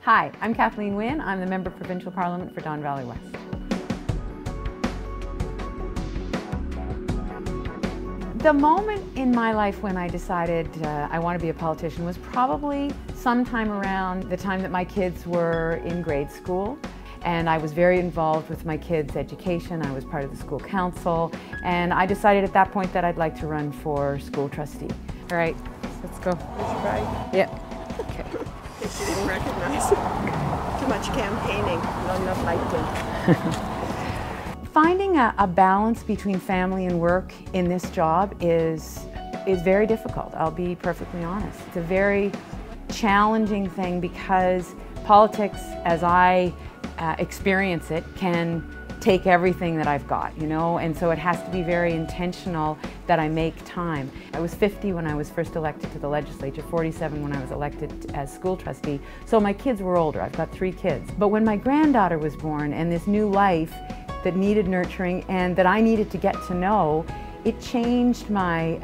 Hi, I'm Kathleen Wynne. I'm the Member of Provincial Parliament for Don Valley West. The moment in my life when I decided I want to be a politician was probably sometime around the time that my kids were in grade school. And I was very involved with my kids' education. I was part of the school council. And I decided at that point that I'd like to run for school trustee. All right, let's go. Right? Yeah. Okay. If you didn't recognize too much campaigning, not enough lighting. Finding a balance between family and work in this job is very difficult, I'll be perfectly honest. It's a very challenging thing because politics, as I experience it, can take everything that I've got, you know, and so it has to be very intentional that I make time. I was 50 when I was first elected to the legislature, 47 when I was elected as school trustee, so my kids were older. I've got 3 kids. But when my granddaughter was born and this new life that needed nurturing and that I needed to get to know, it changed my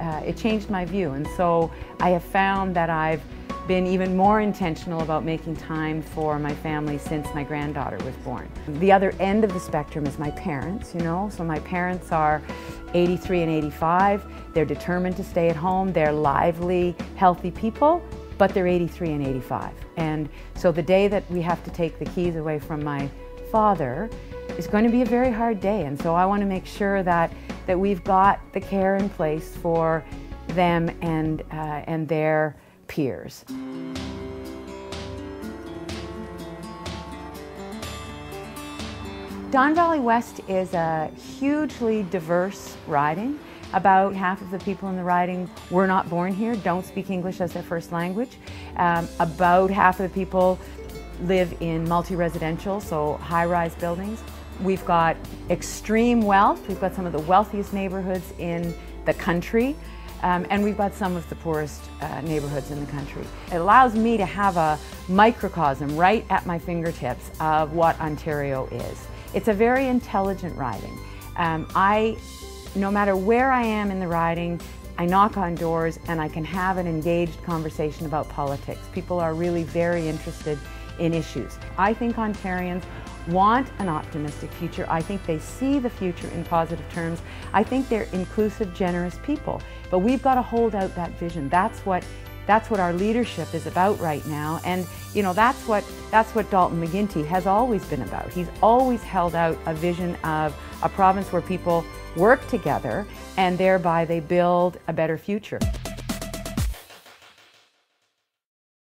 view. And so I have found that I've been even more intentional about making time for my family since my granddaughter was born. The other end of the spectrum is my parents, you know. So my parents are 83 and 85. They're determined to stay at home. They're lively, healthy people, but they're 83 and 85. And so the day that we have to take the keys away from my father is going to be a very hard day. And so I want to make sure that we've got the care in place for them and their peers. Don Valley West is a hugely diverse riding. About half of the people in the riding were not born here, don't speak English as their first language. About half of the people live in multi-residential, so high-rise buildings. We've got extreme wealth. We've got some of the wealthiest neighborhoods in the country. And we've got some of the poorest neighborhoods in the country. It allows me to have a microcosm right at my fingertips of what Ontario is. It's a very intelligent riding. No matter where I am in the riding, I knock on doors and I can have an engaged conversation about politics. People are really very interested in issues. I think Ontarians want an optimistic future. I think they see the future in positive terms. I think they're inclusive, generous people. But we've got to hold out that vision. That's what our leadership is about right now. And you know, that's what Dalton McGuinty has always been about. He's always held out a vision of a province where people work together and thereby they build a better future.